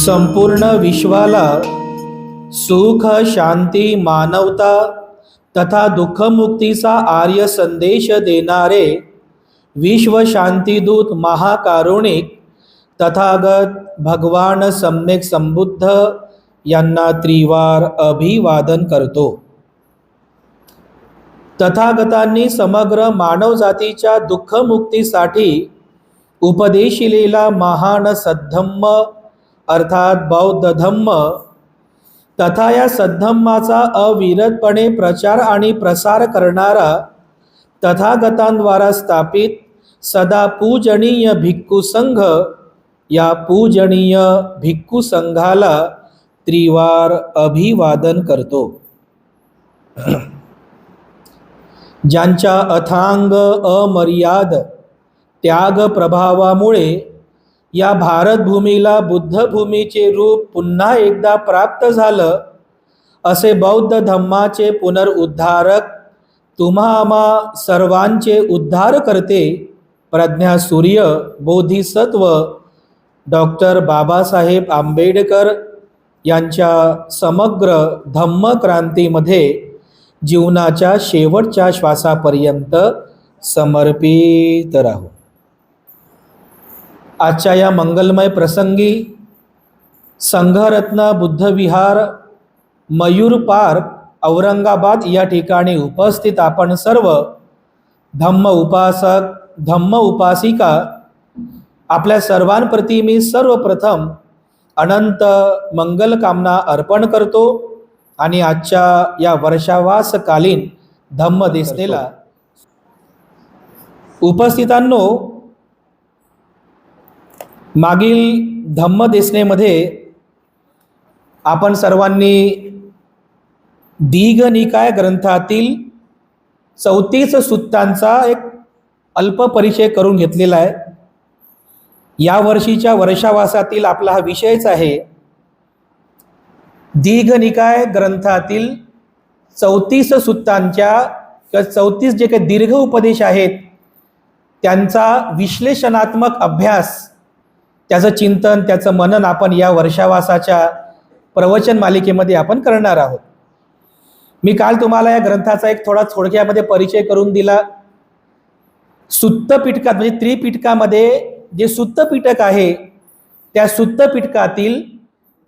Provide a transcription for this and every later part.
संपूर्ण विश्वाला सुख शांती मानवता तथा दुःखमुक्तीचा आर्य संदेश देणारे विश्व शांतीदूत महाकारुणिक तथागत भगवान सम्यक संबुद्ध यांना त्रिवार अभिवादन करतो। तथागतांनी समग्र मानवजातीच्या दुःखमुक्तीसाठी उपदेशिलेला महान सद्धम्म अर्थात बौद्ध धम्म तथा या सद्धम्माचा अविरतपणे प्रचार आणि प्रसार करणारा तथागतांद्वारा स्थापित सदा पूजनीय भिक्खू संघ या पूजनीय भिक्खू संघाला त्रिवार अभिवादन करतो। ज्यांच्या अथांग अमर्याद त्याग प्रभावामुळे या भारतभूमीला बुद्धभूमीचे रूप पुन्हा एकदा प्राप्त झालं, असे बौद्ध धम्माचे पुनरुद्धारक तुम्हा आम्हा सर्वांचे उद्धार करते प्रज्ञा सूर्य बोधिसत्व डॉक्टर बाबासाहेब आंबेडकर यांच्या समग्र धम्मक्रांतीमध्ये जीवनाच्या शेवटच्या श्वासापर्यंत समर्पित राहू। आजच्या या मंगलमय प्रसंगी संघरत्न बुद्धविहार मयूर पार्क औरंगाबाद या ठिकाणी उपस्थित आपण सर्व धम्म उपासक धम्म उपासिका आपल्या सर्वांप्रती मी सर्वप्रथम अनंत मंगल कामना अर्पण करतो आणि आजच्या या वर्षावासकालीन धम्म देसनेला उपस्थितांनो, मागील धम्म देसनेमध्ये आपण सर्वांनी दीघ निकाय ग्रंथातील 34 सुत्तांचा एक अल्प परिचय करून घेतलेला आहे। या वर्षीच्या वर्षावासातील आपला हा विषयच आहे दीघ निकाय ग्रंथातील 34 सुत्तांच्या किंवा 34 जे काही दीर्घ उपदेश आहेत त्यांचा विश्लेषणात्मक अभ्यास, त्याचं चिंतन, त्याचं मनन आपण या वर्षावासाच्या प्रवचन मालिकेमध्ये आपण करणार आहोत। मी काल तुम्हाला या ग्रंथाचा एक थोडा थोडक्यामध्ये परिचय करून दिला। सुत्त पिटकात म्हणजे त्रिपिटकामध्ये जे सुत्त पिटक आहे त्या सुत्त पिटकातील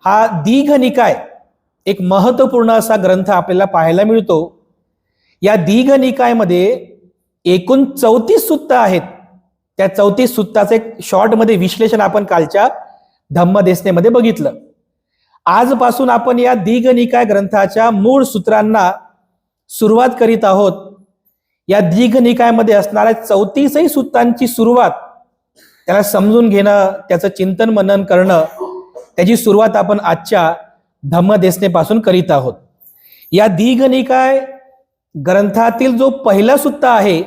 हा दीघ निकाय एक महत्त्वपूर्ण असा ग्रंथ आपल्याला पाहायला मिळतो। या दीघ निकायमध्ये एकूण 34 सुत्त आहेत। त्या 34 सुत्ताचं एक शॉर्टमध्ये विश्लेषण आपण कालच्या धम्म देसनेमध्ये बघितलं। आजपासून आपण या दीघ निकाय ग्रंथाच्या मूळ सूत्रांना सुरुवात करीत आहोत। या दीघ निकायमध्ये असणाऱ्या 34 सुत्तांची सुरुवात, त्याला समजून घेणं, त्याचं चिंतन मनन करणं, त्याची सुरुवात आपण आजच्या धम्म देसनेपासून करीत आहोत। या दीघ निकाय ग्रंथातील जो पहिला सुत्त आहे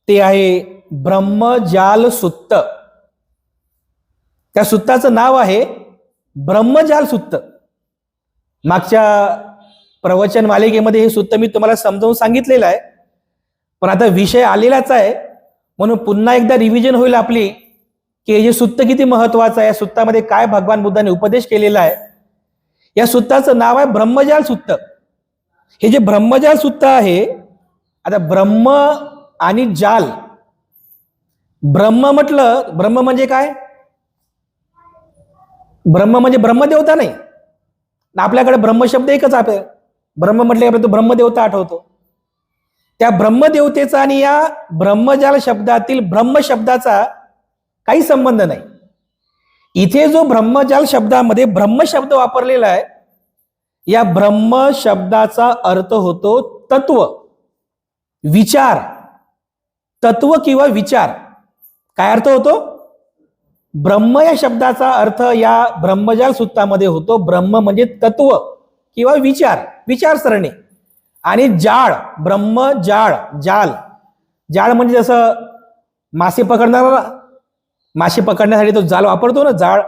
ते आहे ब्रह्मजाल सुत्त। त्या सुत्ताचं नाव आहे ब्रह्मजाल सुत्त। मागच्या प्रवचन मालिकेमध्ये हे सुत्त मी तुम्हाला समजावून सांगितलेलं आहे, पण आता विषय आलेलाच आहे म्हणून पुन्हा एकदा रिव्हिजन होईल आपली की हे सुत्त किती महत्वाचं आहे, या सुत्तामध्ये काय भगवान बुद्धाने उपदेश केलेला आहे। या सुत्ताचं नाव आहे ब्रह्मजाल सुत्त। हे जे ब्रह्मजाल सुत्त आहे, आता ब्रह्म आणि जाल, ब्रह्म म्हटलं, ब्रह्म म्हणजे काय? ब्रह्म म्हणजे ब्रह्मदेवता नाही। आपल्याकडे ब्रह्मशब्द एकच आहे, ब्रह्म म्हटले तो ब्रह्मदेवता आठवतो। त्या ब्रह्मदेवतेचा आणि या ब्रह्मजाल शब्दातील ब्रह्म शब्दाचा काही संबंध नाही। इथे जो ब्रह्मजाल शब्दामध्ये ब्रह्म शब्द वापरलेला आहे, या ब्रह्म शब्दाचा अर्थ होतो तत्व, विचार, तत्व किंवा विचार। काय अर्थ होतो? ब्रह्म या शब्दाचा अर्थ या ब्रह्मजाल सुत्तामध्ये होतो ब्रह्म म्हणजे तत्व किंवा विचार, विचारसरणी। आणि जाळ, ब्रह्म जाळ, जाल, जाळ म्हणजे जसं मासे पकडणारा, मासे पकडण्यासाठी तो जाळ वापरतो ना, जाळ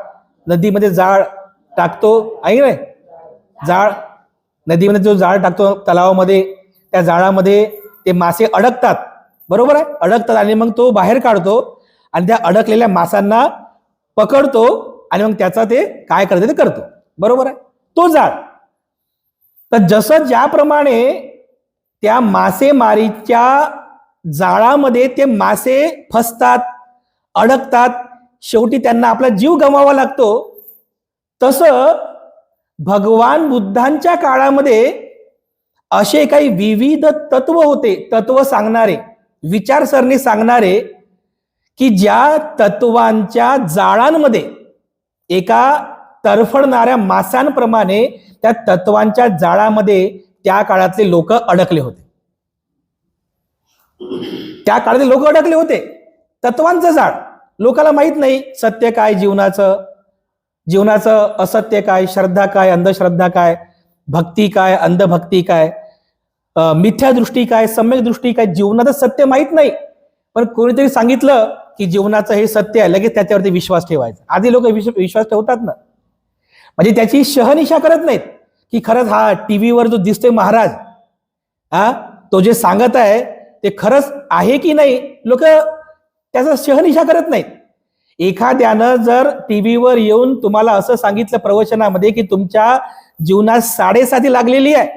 नदीमध्ये जाळ टाकतो आहे ना, जाळ नदीमध्ये जो जाळ टाकतो तलावामध्ये, त्या जाळामध्ये ते मासे अडकतात, बरोबर आहे, अडकतात आणि मग तो बाहेर काढतो आणि त्या अडकलेल्या मासांना पकडतो आणि मग त्याचा ते काय करते ते करतो. बरोबर आहे, तो जाळ. तर जसं ज्याप्रमाणे त्या मासेमारीच्या जाळामध्ये ते मासे फसतात, अडकतात, शेवटी त्यांना आपला जीव गमवावा लागतो, तसं भगवान बुद्धांच्या काळामध्ये असे काही विविध तत्व होते, तत्व सांगणारे, विचारसरणी सांगणारे, की ज्या तत्वांच्या जाळांमध्ये एका तरफडणाऱ्या माशांप्रमाणे त्या तत्वांच्या जाळामध्ये त्या काळातले लोक अडकले होते. त्या काळातले लोक अडकले होते. तत्वांचं जाळ. लोकांना माहित नाही सत्य काय जीवनाचं, जीवनाचं असत्य काय, श्रद्धा काय, अंधश्रद्धा काय, भक्ती काय, अंधभक्ती काय, मिथ्या दृष्टी काय, सम्यक दृष्टी काय, जीवनाचं सत्य माहित नाही. पण कोणीतरी सांगितलं की जीवनाचं हे सत्य आहे, लगेच त्याच्यावरती विश्वास ठेवायचा. आधी लोक विश्वास ठेवतात ना, म्हणजे त्याची शहनिशा करत नाहीत की खरंच हा टीव्हीवर जो दिसतोय महाराज, तो जे सांगत आहे ते खरंच आहे की नाही, लोक त्याचा शहनिशा करत नाहीत. एखाद्यानं जर टीव्हीवर येऊन तुम्हाला असं सांगितलं प्रवचनामध्ये की तुमच्या जीवनात 7.5 लागलेली आहे,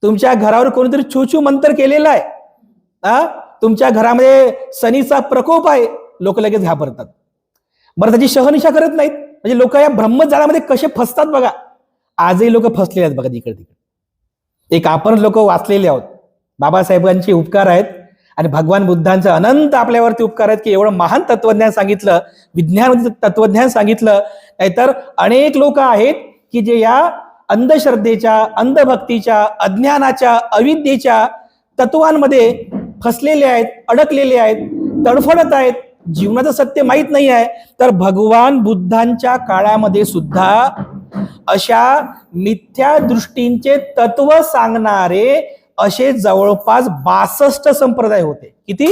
तुमच्या घरावर कोणीतरी छूछू मंत्र केलेलं आहे, तुमच्या घरामध्ये शनीचा प्रकोप आहे, लोक लगेच घाबरतात. बरं, त्याची शहनिशा करत नाहीत. म्हणजे लोक या ब्रह्मजाळामध्ये कसे फसतात बघा. आजही लोक फसलेले आहेत बघा इकडे तिकडे. एक आपण लोक वाचलेले आहोत. बाबासाहेबांचे उपकार आहेत आणि भगवान बुद्धांचं अनंत आपल्यावरती उपकार आहेत की एवढं महान तत्वज्ञान सांगितलं, विज्ञान तत्वज्ञान सांगितलं. नाहीतर अनेक लोक आहेत की जे या अंधश्रद्धेच्या, अंधभक्तीच्या, अज्ञानाच्या, अविद्येच्या तत्वांमध्ये फसलेले आहेत, अडकलेले आहेत, तडफडत आहेत, जीवनाचं सत्य माहीत नाही आहे. तर भगवान बुद्धांच्या काळामध्ये सुद्धा अशा मिथ्या दृष्टींचे तत्व सांगणारे असे जवळपास 62 संप्रदाय होते. किती?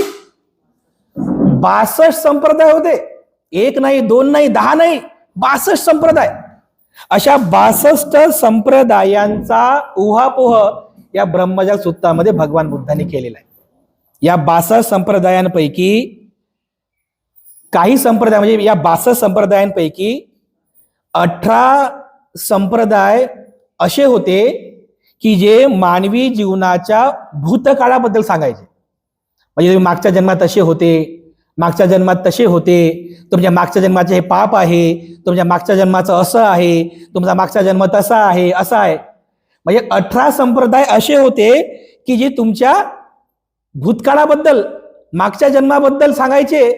62 संप्रदाय होते. एक नाही, दोन नाही, 10 नाही, 62 संप्रदाय. अशा 62 संप्रदायांचा उहापोह या ब्रह्मजाल सूत्रामध्ये भगवान बुद्धांनी केलेला आहे. या 62 संप्रदायांपैकी काही संप्रदाय, म्हणजे या 62 संप्रदायांपैकी 18 संप्रदाय असे होते की जे मानवी जीवनाच्या भूतकाळाबद्दल सांगायचे. म्हणजे मागच्या जन्मात असे होते, मागच्या जन्मात तसे होते, तुमच्या मागच्या जन्माचे हे पाप आहे, तुमच्या मागच्या जन्माचं असं आहे, तुमचा मागचा जन्म तसा आहे, असा आहे. म्हणजे 18 संप्रदाय असे होते की जे तुमच्या भूतकाळाबद्दल, मागच्या जन्माबद्दल सांगायचे.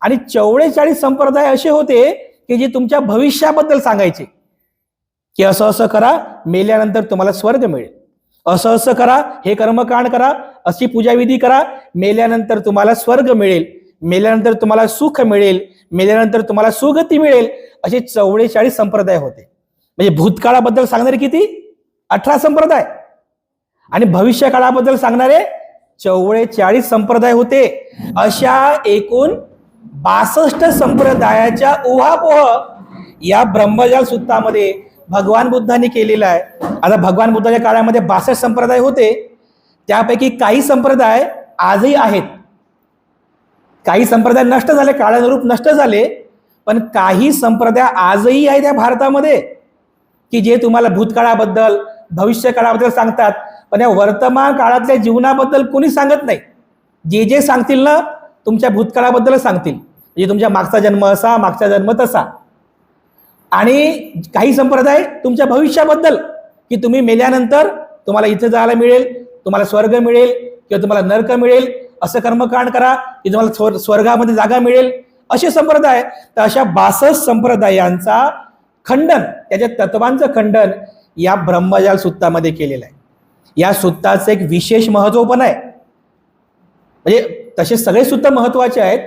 आणि 44 संप्रदाय असे होते की जे तुमच्या भविष्याबद्दल सांगायचे की असं असं करा, मेल्यानंतर तुम्हाला स्वर्ग मिळेल, असं असं करा, हे कर्मकांड करा, अशी पूजाविधी करा, मेल्यानंतर तुम्हाला स्वर्ग मिळेल, मेल्यानंतर तुम्हाला सुख मिळेल, मेल्यानंतर तुम्हाला सुगती मिळेल. असे 44 संप्रदाय होते. म्हणजे भूतकाळाबद्दल सांगणारे किती? 18 संप्रदाय. आणि भविष्य काळाबद्दल सांगणारे 44 संप्रदाय होते. अशा एकूण 62 संप्रदायाच्या उहापोह या ब्रह्मजाल सूत्रामध्ये भगवान बुद्धांनी केलेला आहे. आता भगवान बुद्धाच्या काळामध्ये 62 संप्रदाय होते. त्यापैकी काही संप्रदाय आजही आहेत, काही संप्रदाय नष्ट झाले, काळानुरूप नष्ट झाले, पण काही संप्रदाय आजही आहेत या भारतामध्ये की जे तुम्हाला भूतकाळाबद्दल, भविष्य काळाबद्दल सांगतात. पण या वर्तमान काळातल्या जीवनाबद्दल कोणी सांगत नाही. जे जे सांगतील ना, तुमच्या भूतकाळाबद्दल सांगतील, म्हणजे तुमच्या मागचा जन्म असा, मागचा जन्म तसा. आणि काही संप्रदाय तुमच्या भविष्याबद्दल की तुम्ही मेल्यानंतर तुम्हाला इथे जायला मिळेल, तुम्हाला स्वर्ग मिळेल किंवा तुम्हाला नरक मिळेल, असं कर्मकांड करा की तुम्हाला स्वर्गामध्ये जागा मिळेल, असे संप्रदाय. तर अशा 62 संप्रदायांचा खंडन, त्याच्या तत्वांचं खंडन या ब्रह्मजाल सूत्रामध्ये केलेलं आहे. या सूत्राचं एक विशेष महत्व पण आहे. म्हणजे तसे सगळे सूत्र महत्वाचे आहेत,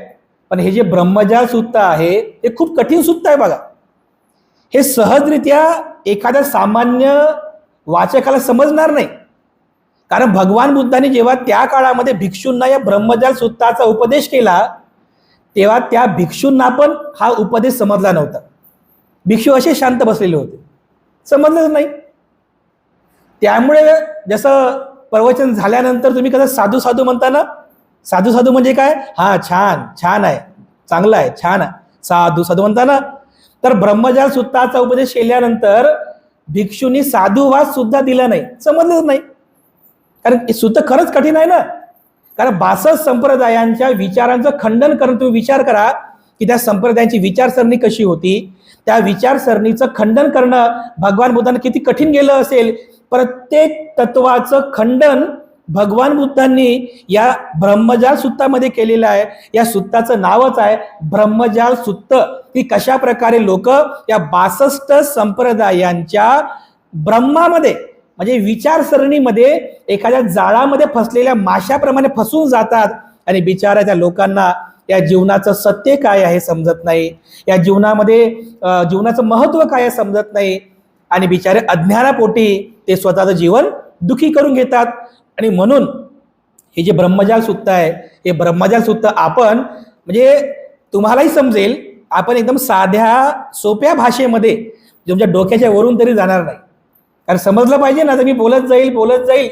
पण हे जे ब्रह्मजाल सूत्र आहे ते खूप कठीण सूत्र आहे बघा. हे सहजरित्या एखाद्या सामान्य वाचकाला समजणार नाही. कारण भगवान बुद्धांनी जेव्हा त्या काळामध्ये भिक्षूंना या ब्रह्मजाल सूत्राचा उपदेश केला, तेव्हा त्या भिक्षूंना पण हा उपदेश समजला नव्हता. भिक्षू असे शांत बसलेले होते, समजलंच नाही. त्यामुळे जसं प्रवचन झाल्यानंतर तुम्ही कसं साधू साधू म्हणता ना, साधू साधू म्हणजे काय? हा, छान, छान आहे, चांगलं आहे, छान आहे, साधू साधू म्हणता ना. तर ब्रह्मजाल सुत्ताचा उपदेश केल्यानंतर भिक्षूंनी साधुवाद सुद्धा दिला नाही, समजलंच नाही. कारण सुद्धा खरंच कठीण आहे ना. कारण 62 संप्रदायांच्या विचारांचं खंडन करून तुम्ही विचार करा की त्या संप्रदायांची विचारसरणी कशी होती. त्या विचारसरणीचं खंडन करणं भगवान बुद्धांना किती कठीण गेलं असेल. प्रत्येक तत्वाचं खंडन भगवान बुद्धांनी या ब्रह्मजाल सुत्तामध्ये केलेलं आहे. या सुत्ताचं नावच आहे ब्रह्मजाल सुत्त. की कशा प्रकारे लोक या 62 संप्रदायांच्या ब्रह्मामध्ये म्हणजे विचारसरणीमध्ये एखाद्या जाळामध्ये फसलेल्या माशाप्रमाणे फसून जातात आणि बिचारा त्या लोकांना या जीवनाचं सत्य काय आहे समजत नाही, या जीवनामध्ये जीवनाचं महत्व काय आहे समजत नाही आणि बिचारे अज्ञानापोटी ते स्वतःचं जीवन दुखी करून घेतात. आणि म्हणून हे जे ब्रह्मजाल सुत्त आहे, हे ब्रह्मजाल सुत्त आपण म्हणजे तुम्हालाही समजेल, आपण एकदम साध्या सोप्या भाषेमध्ये तुमच्या डोक्याच्या वरून तरी जाणार नाही. कारण समजलं पाहिजे ना. तर मी बोलत जाईल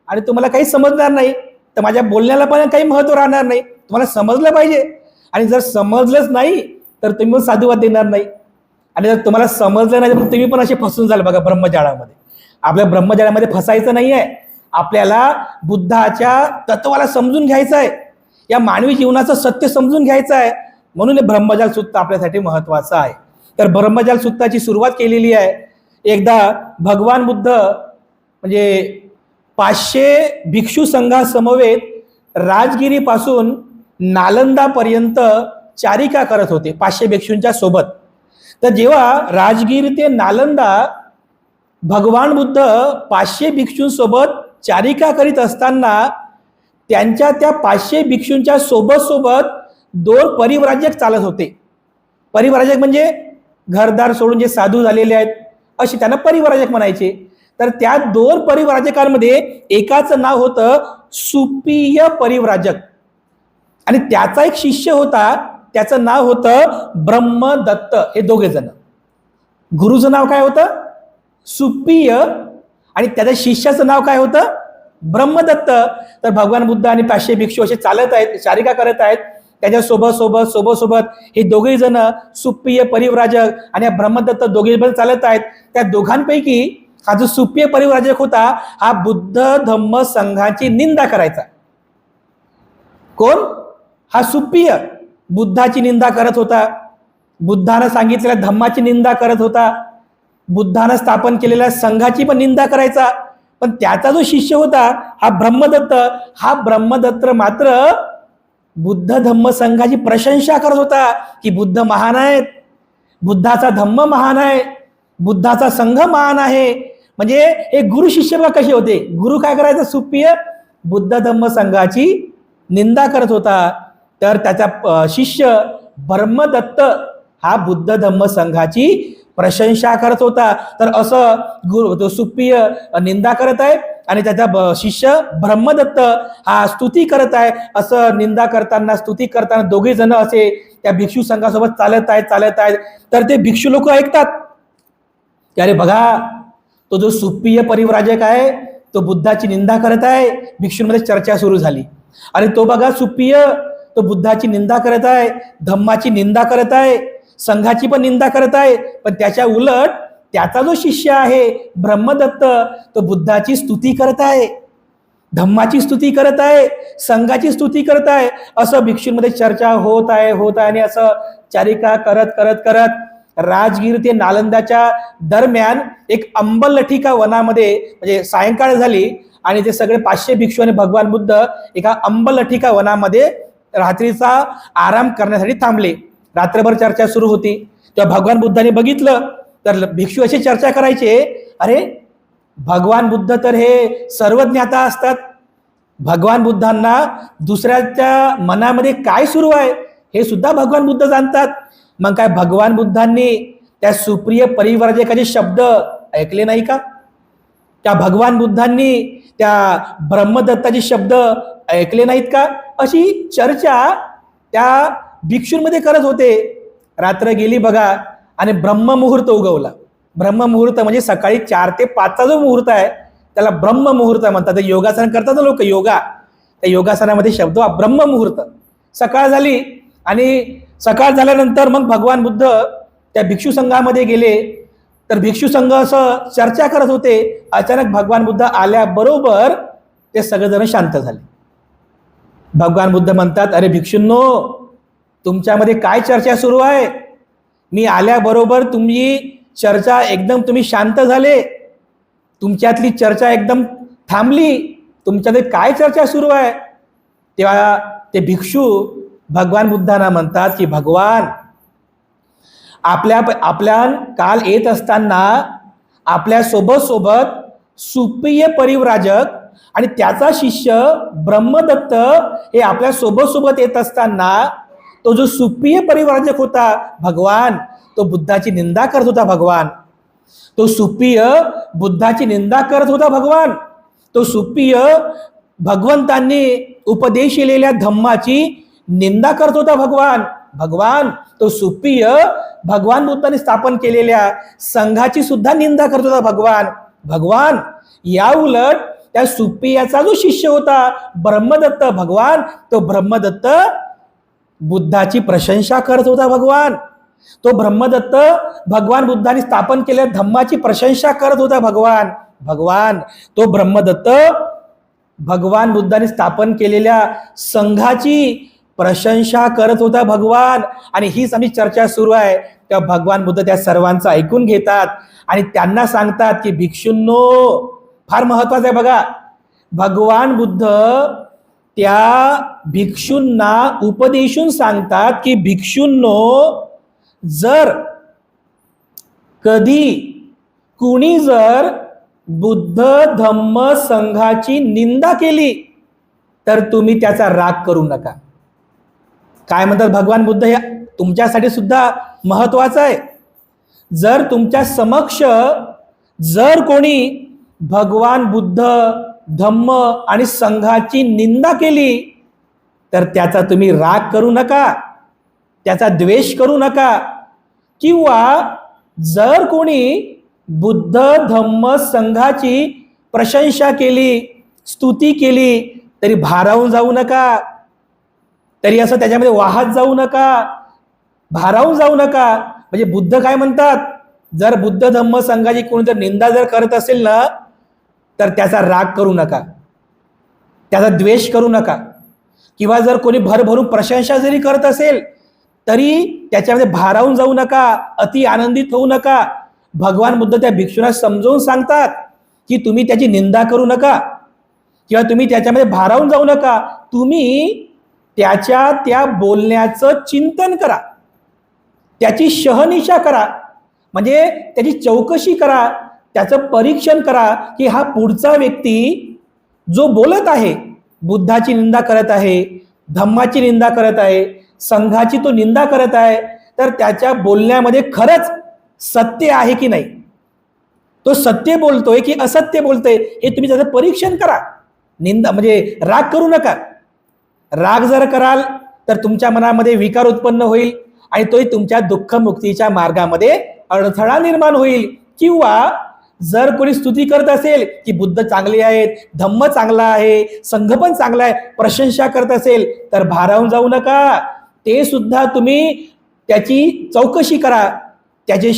आणि तुम्हाला काही समजणार नाही, तर माझ्या बोलण्याला पण काही महत्व राहणार नाही. तुम्हाला समजलं पाहिजे आणि जर समजलंच नाही तर तुम्ही पण साधुवाद देणार नाही. आणि जर तुम्हाला समजलं नाही तर तुम्ही पण असे फसून जाल बघा ब्रह्मजाळामध्ये. आपल्या ब्रह्मजाळामध्ये फसायचं नाही आहे. आपल्याला बुद्धाच्या तत्वाला समजून घ्यायचं आहे, या मानवी जीवनाचं सत्य समजून घ्यायचं आहे. म्हणून हे ब्रह्मजाल सुत्त आपल्यासाठी महत्वाचं आहे. तर ब्रह्मजाल सुत्ताची सुरुवात केलेली आहे. एकदा भगवान बुद्ध म्हणजे 500 भिक्षू संघासमवेत राजगिरीपासून नालंदापर्यंत चारिका करत होते 500 भिक्षूंच्या सोबत. तर जेव्हा राजगीर ते नालंदा भगवान बुद्ध 500 भिक्षूंसोबत चारिका करीत असताना त्यांच्या त्या 500 भिक्षूंच्या सोबत 2 परिव्राजक चालत होते. परिव्राजक म्हणजे घरदार सोडून जे साधू झालेले आहेत असे त्यांना परिव्राजक म्हणायचे. तर त्या 2 परिव्राजकांमध्ये एकाचं नाव होतं सुप्रिय परिव्राजक आणि त्याचा एक शिष्य होता, त्याचं नाव होतं ब्रह्मदत्त. हे दोघे जण. गुरुचं नाव काय होतं? सुप्रिय आणि त्याच्या शिष्याचं नाव काय होतं? ब्रह्मदत्त. तर भगवान बुद्ध आणि 500 भिक्षू असे चालत आहेत, चारिका करत आहेत. त्याच्या सोबत हे दोघे जण सुप्रिय परिव्राजक आणि ब्रह्मदत्त दोघे पण चालत आहेत. त्या दोघांपैकी हा जो सुप्रिय परिव्राजक होता हा बुद्ध धम्म संघाची निंदा करायचा. कोण? हा सुप्रिय बुद्धाची निंदा करत होता, बुद्धानं सांगितलेल्या धम्माची निंदा करत होता, बुद्धानं स्थापन केलेल्या संघाची पण निंदा करायचा. पण त्याचा जो शिष्य होता हा ब्रह्मदत्त मात्र बुद्ध धम्म संघाची प्रशंसा करत होता की बुद्ध महान आहेत, बुद्धाचा धम्म महान आहे, बुद्धाचा संघ महान आहे. म्हणजे हे गुरु शिष्य बघा कसे होते. गुरु काय करायचा? सुप्रिय बुद्ध धम्म संघाची निंदा करत होता. तर त्याचा शिष्य ब्रह्मदत्त हा बुद्ध धम्म संघाची प्रशंसा करत होता. तर असं गुरु सुप्रिय निंदा करत आहे आणि त्याचा शिष्य ब्रह्मदत्त हा स्तुती करत आहे. असं निंदा करताना स्तुती करताना दोघे जण असे त्या भिक्षू संघासोबत चालत आहेत. तर ते भिक्षू लोक ऐकतात की अरे बघा, तो जो सुप्रिय परिव्राजक आहे तो बुद्धाची निंदा करत आहे. भिक्षूंमध्ये चर्चा सुरू झाली. अरे तो बघा सुप्रिय, तो बुद्धाची निंदा करत आहे, धम्माची निंदा करत आहे, संघाची पण निंदा करत आहे. पण त्याच्या उलट त्याचा जो शिष्य आहे ब्रह्मदत्त तो बुद्धाची स्तुती करत आहे, धम्माची स्तुती करत आहे, संघाची स्तुती करत आहे. असं भिक्षूंमध्ये चर्चा होत आहे आणि असं चारिका करत राजगीर ते नालंदाच्या दरम्यान एक अंबलठिका वनामध्ये म्हणजे सायंकाळ झाली आणि ते सगळे 500 भिक्षू आणि भगवान बुद्ध एका अंबलठिका वनामध्ये रात्रीचा आराम करण्यासाठी थांबले. रात्रभर चर्चा सुरू होती. तेव्हा भगवान बुद्धाने बघितलं तर भिक्षू अशी चर्चा करायचे, अरे भगवान बुद्ध तर हे सर्वज्ञाता असतात, भगवान बुद्धांना दुसऱ्याच्या मनामध्ये काय सुरू आहे हे सुद्धा भगवान बुद्ध जाणतात. मग काय भगवान बुद्धांनी त्या सुप्रिय परिव्राजकाचे शब्द ऐकले नाही का? त्या भगवान बुद्धांनी त्या ब्रह्मदत्ताचे शब्द ऐकले नाहीत का? अशी चर्चा त्या भिक्षूंमध्ये करत होते. रात्र गेली बघा आणि ब्रह्ममुहूर्त उगवला. ब्रह्ममुहूर्त म्हणजे सकाळी 4 ते 5चा जो मुहूर्त आहे त्याला ब्रह्ममुहूर्त म्हणतात. योगासन करतात लोक, योगा, त्या योगासनामध्ये शब्द ब्रह्ममुहूर्त. सकाळ झाली आणि सकाळ झाल्यानंतर मग भगवान बुद्ध त्या भिक्षू संघामध्ये गेले, तर भिक्षू संघ असं चर्चा करत होते. अचानक भगवान बुद्ध आल्याबरोबर ते सगळेजण शांत झाले. भगवान बुद्ध म्हणतात, अरे भिक्षूंनो, तुमच्यामध्ये काय चर्चा सुरू आहे? मी आल्याबरोबर चर्चा एकदम तुम्ही शांत झाले, तुमच्यातली चर्चा एकदम थांबली, तुमच्यामध्ये काय चर्चा सुरू आहे? तेव्हा ते भिक्षू भगवान बुद्धांना म्हणतात की भगवान, आपल्या काल येत असताना आपल्या सोबत सुप्रिय परिव्राजक आणि त्याचा शिष्य ब्रह्मदत्त हे आपल्या सोबत येत असताना तो जो सुप्रिय परिव्राजक होता भगवान, तो बुद्धाची निंदा करत होता भगवान. तो सुप्रिय बुद्धाची निंदा करत होता भगवान. तो सुप्रिय भगवंतांनी उपदेशिलेल्या धम्माची निंदा करत होता भगवान. भगवान, तो सुप्रिय भगवान बुद्धांनी स्थापन केलेल्या संघाची सुद्धा निंदा करत होता भगवान. भगवान, या उलट त्या सुप्रियाचा जो शिष्य होता ब्रह्मदत्त भगवान, तो ब्रह्मदत्त बुद्धाची प्रशंसा करत होता भगवान. तो ब्रह्मदत्त भगवान बुद्धांनी स्थापन केलेल्या धम्माची प्रशंसा करत होता भगवान. भगवान, तो ब्रह्मदत्त भगवान बुद्धांनी स्थापन केलेल्या संघाची प्रशंसा करत होता भगवान. आणि हीच आमची चर्चा सुरू आहे. तेव्हा भगवान बुद्ध त्या सर्वांचं ऐकून घेतात आणि त्यांना सांगतात की भिक्षूंनो, फार महत्वाचं आहे बघा, भगवान बुद्ध त्या भिक्षूंना उपदेशून सांगतात की भिक्षूंनो, जर कधी कुणी जर बुद्ध धम्म संघाची निंदा केली तर तुम्ही त्याचा राग करू नका. काय म्हणतात भगवान बुद्ध, हे तुमच्यासाठी सुद्धा महत्वाचं आहे. जर तुमच्या समक्ष जर कोणी भगवान बुद्ध धम्म आणि संघाची निंदा केली तर त्याचा तुम्ही राग करू नका, त्याचा द्वेष करू नका. किंवा जर कोणी बुद्ध धम्म संघाची प्रशंसा केली, स्तुती केली, तरी भारावून जाऊ नका, तरी असं त्याच्यामध्ये वाहत जाऊ नका, भारावून जाऊ नका. म्हणजे बुद्ध काय म्हणतात, जर बुद्ध धम्म संघाची कोणी जर निंदा जर करत असेल ना, तर त्याचा राग करू नका, त्याचा द्वेष करू नका. किंवा जर कोणी भरभरून प्रशंसा जरी करत असेल तरी त्याच्यामध्ये भारावून जाऊ नका, अति आनंदित होऊ नका. भगवान बुद्ध त्या भिक्षूंना समजावून सांगतात की तुम्ही त्याची निंदा करू नका किंवा तुम्ही त्याच्यामध्ये भारावून जाऊ नका. तुम्ही त्याच्या त्या बोलण्याचं चिंतन करा, त्याची शहनिशा करा, म्हणजे त्याची चौकशी करा, त्याचं परीक्षण करा की हा पुढचा व्यक्ती जो बोलत आहे, बुद्धाची निंदा करत आहे, धम्माची निंदा करत आहे, संघाची तो निंदा करत आहे, तर त्याच्या बोलण्यामध्ये खरंच सत्य आहे की नाही, तो सत्य बोलतोय की असत्य बोलतोय, हे तुम्ही त्याचं परीक्षण करा. निंदा म्हणजे राग करू नका. राग जर कराल तर तुमच्या मनामध्ये विकार उत्पन्न होईल आणि तोही तुमच्या दुःखमुक्तीच्या मार्गामध्ये अडथळा निर्माण होईल. किंवा जर कोणी स्तुती करत असेल की बुद्ध चांगले आहेत, धम्म चांगला आहे, संघ पण चांगला आहे, प्रशंसा करत असेल तर भारावून जाऊ नका. ते सुद्धा तुम्ही त्याची चौकशी करा, त्याची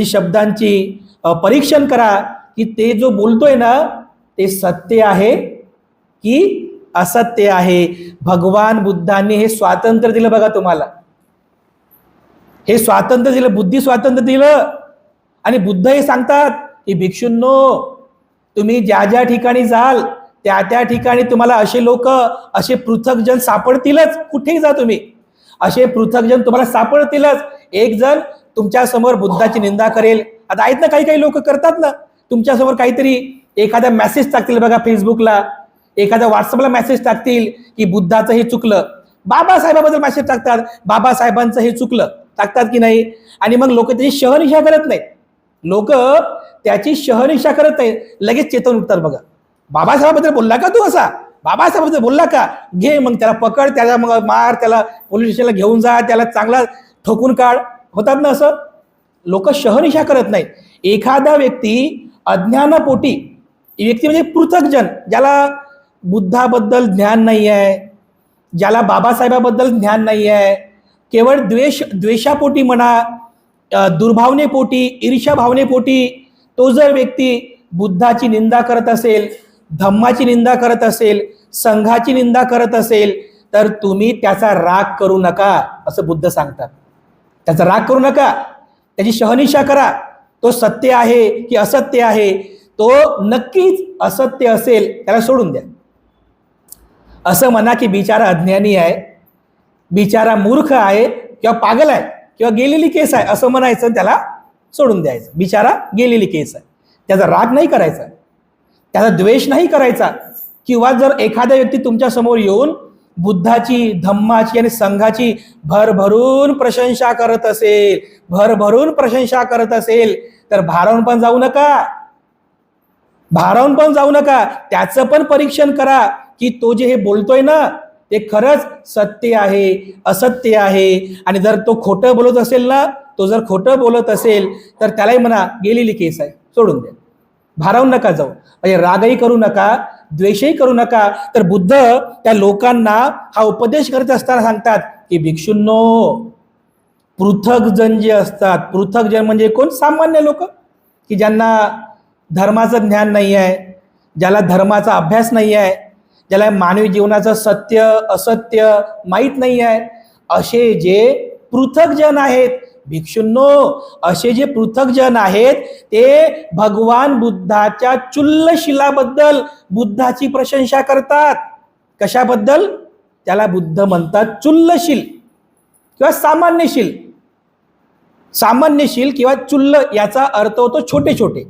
शब्दांची परीक्षण करा की ते जो बोलतोय ना ते सत्य आहे की असत्य आहे. भगवान बुद्धांनी हे स्वातंत्र्य दिलं बघा तुम्हाला, हे स्वातंत्र्य दिलं, बुद्धी स्वातंत्र्य दिलं. आणि बुद्ध हे सांगतात की भिक्षूंनो, तुम्ही ज्या ज्या ठिकाणी जाल त्या त्या ठिकाणी तुम्हाला असे लोक, असे पृथकजन सापडतीलच. कुठेही जा तुम्ही, असे पृथकजन तुम्हाला सापडतीलच. एक जण तुमच्या समोर बुद्धाची निंदा करेल. आता आहेत ना काही काही लोक करतात ना, तुमच्या समोर काहीतरी एखादा मेसेज टाकतील बघा फेसबुकला, एखादा व्हॉट्सअपला मेसेज टाकतील की बुद्धाचं हे चुकलं, बाबासाहेबाबद्दल मेसेज टाकतात, बाबासाहेबांचं हे चुकलं, टाकतात की नाही. आणि मग लोक त्याची शहनिशा करत नाहीत, लोक त्याची शहनिशा करत नाहीत, लगेच चेतन उठतात बघा. बाबासाहेबाबद्दल बोलला का तू, असा बाबासाहेबाबद्दल बोलला का, घे मग त्याला पकड, त्याला मग मार, त्याला पोलीस स्टेशनला घेऊन जा, त्याला चांगला ठोकून काढ. होतात ना असं, लोक शहनिशा करत नाहीत. एखादा व्यक्ती अज्ञानापोटी, व्यक्ती म्हणजे पृथकजन, ज्याला बुद्धाबद्दल ज्ञान नाही आहे, ज्याला बाबासाहेबाबद्दल ज्ञान नाही आहे, केवळ द्वेषापोटी म्हणा, दुर्भावनेपोटी, ईर्ष्या भावनेपोटी तो जर व्यक्ती बुद्धाची निंदा करत असेल, धम्माची निंदा करत असेल, संघाची निंदा करत असेल, तर तुम्ही त्याचा राग करू नका, असं बुद्ध सांगतात. त्याचा राग करू नका, त्याची शहानिशा करा. तो सत्य आहे की असत्य आहे, तो नक्कीच असत्य असेल, त्याला सोडून द्या. असं म्हणा की बिचारा अज्ञानी आहे, बिचारा मूर्ख आहे किंवा पागल आहे किंवा गेलेली केस आहे, असं म्हणायचं, त्याला सोडून द्यायचं. बिचारा गेलेली केस आहे, त्याचा राग नाही करायचा, त्याचा द्वेष नाही करायचा. किंवा जर एखादा व्यक्ती तुमच्या समोर येऊन बुद्धाची, धम्माची आणि संघाची भरभरून प्रशंसा करत असेल, भरभरून प्रशंसा करत असेल, तर भारावून पण जाऊ नका, भारावून पण जाऊ नका. त्याचं पण परीक्षण करा की तो जे हे बोलतोय ना ते खरंच सत्य आहे, असत्य आहे. आणि जर तो खोटं बोलत असेल ना, तो जर खोटं बोलत असेल तर त्यालाही म्हणा गेलेली केस आहे, सोडून द्या. भारावून नका जाऊ, म्हणजे रागही करू नका, द्वेषही करू नका. तर बुद्ध त्या लोकांना हा उपदेश करत असताना सांगतात की भिक्षूंनो, पृथक जन जे असतात, पृथक जन म्हणजे कोण? सामान्य लोक की ज्यांना धर्माचं ज्ञान नाही आहे, ज्याला धर्माचा अभ्यास नाही आहे, ज्याला मानवी जीवनाचं सत्य असत्य माहीत नाही आहे, असे जे पृथक जन आहेत, भिक्षूंनो, असे जे पृथक जन आहेत ते भगवान बुद्धाच्या चुल्लशिलाबद्दल बुद्धाची प्रशंसा करतात. कशाबद्दल? त्याला बुद्ध म्हणतात चुल्लशील किंवा सामान्यशील. सामान्यशील किंवा चुल्ल याचा अर्थ होतो छोटे छोटे.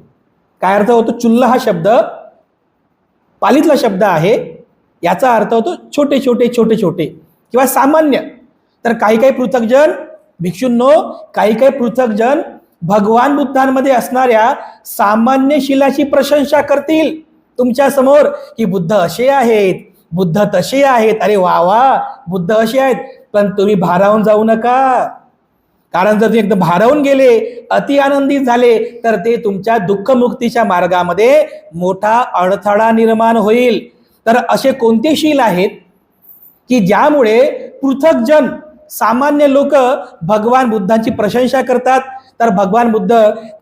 काय अर्थ होतो? चुल्ल हा शब्द पालीतला शब्द आहे, याचा अर्थ होतो छोटे छोटे छोटे छोटे किंवा सामान्य. तर काही काही पृथक जन, भिक्षूंनो, काही काही पृथक जन भगवान बुद्धांमध्ये असणाऱ्या सामान्यशिलाची प्रशंसा करतील तुमच्या समोर की बुद्ध असे आहेत, बुद्ध तसे आहेत, अरे वा वा, बुद्ध असे आहेत. पण तुम्ही भारावून जाऊ नका, कारण जर तुम्ही एकदम भारावून गेले, अति आनंदित झाले, तर ते तुमच्या दुःखमुक्तीच्या मार्गामध्ये मोठा अडथळा निर्माण होईल. तर असे कोणते शील आहेत की ज्यामुळे पृथक जन, सामान्य लोक भगवान बुद्धांची प्रशंसा करतात? तर भगवान बुद्ध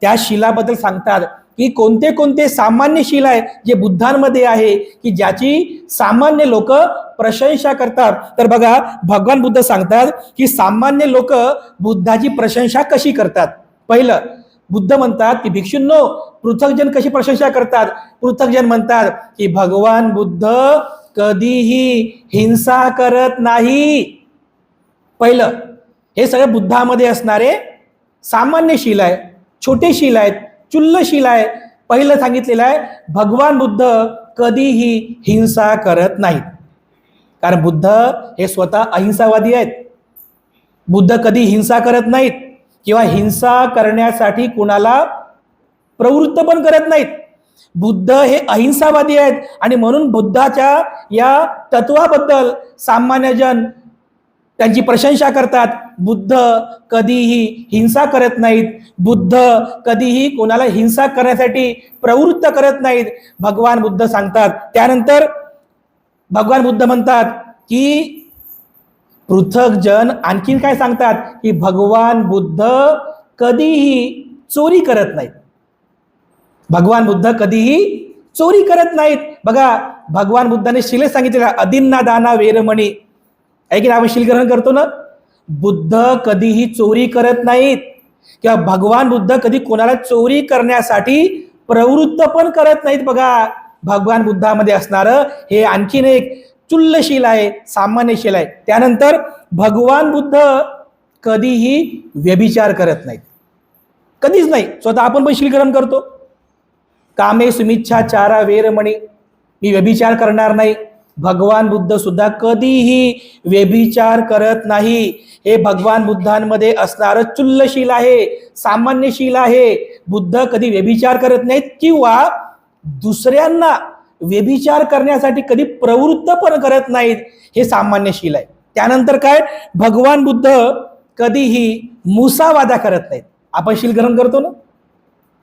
त्या शिलाबद्दल सांगतात की कोणते कोणते सामान्य शील आहे जे बुद्धांमध्ये आहे की ज्याची सामान्य लोक प्रशंसा करतात. तर बघा, भगवान बुद्ध सांगतात की सामान्य लोक बुद्धाची प्रशंसा कशी करतात. पहिलं, बुद्ध म्हणतात की भिक्षूंनो, पृथक जन कशी प्रशंसा करतात? पृथक जन म्हणतात की भगवान बुद्ध कधीही हिंसा करत नाही. पहिलं, हे सगळे बुद्धामध्ये असणारे सामान्य शील आहे, छोटे शील आहेत, चुल्लशील आहे. पहिलं सांगितलेलं आहे, भगवान बुद्ध कधीही हिंसा करत नाहीत, कारण बुद्ध हे स्वतः अहिंसावादी आहेत. बुद्ध कधी हिंसा करत नाहीत किंवा हिंसा करण्यासाठी कुणाला प्रवृत्त पण करत नाहीत. बुद्ध हे अहिंसावादी आहेत आणि म्हणून बुद्धाच्या या तत्वाबद्दल सामान्य जन त्यांची प्रशंसा करतात. बुद्ध कधीही हिंसा करत नाहीत, बुद्ध कधीही कोणाला हिंसा करण्यासाठी प्रवृत्त करत नाहीत, भगवान बुद्ध सांगतात. त्यानंतर भगवान बुद्ध म्हणतात की पृथक जन आणखीन काय सांगतात की भगवान बुद्ध कधीही चोरी करत नाहीत. भगवान बुद्ध कधीही चोरी करत नाहीत. बघा, भगवान बुद्धाने शिले सांगितलेला अदिन्ना दाना वेरमणी आहे की आपण शील ग्रहण करतो ना, बुद्ध कधीही चोरी करत नाहीत किंवा भगवान बुद्ध कधी कोणाला चोरी करण्यासाठी प्रवृत्त पण करत नाहीत. बघा, भगवान बुद्धामध्ये असणारं हे आणखीन एक चुल्लशील आहे, सामान्यशील आहे. त्यानंतर भगवान बुद्ध कधीही व्यभिचार करत नाहीत, कधीच नाही. स्वतः आपण पण शील ग्रहण करतो, कामे सुमिच्छाचारा वेरमणी, मी व्यभिचार करणार नाही. भगवान बुद्ध सुद्धा कधीही व्यभिचार करत नाही. हे भगवान बुद्धांमध्ये असणारं चुल्लशील आहे, सामान्यशील आहे. बुद्ध कधी व्यभिचार करत नाहीत किंवा दुसऱ्यांना व्यभिचार करण्यासाठी कधी प्रवृत्त पण करत नाहीत, हे सामान्यशील आहे. त्यानंतर काय, भगवान बुद्ध कधीही मुसावादा करत नाहीत. आपण शील ग्रहण करतो ना,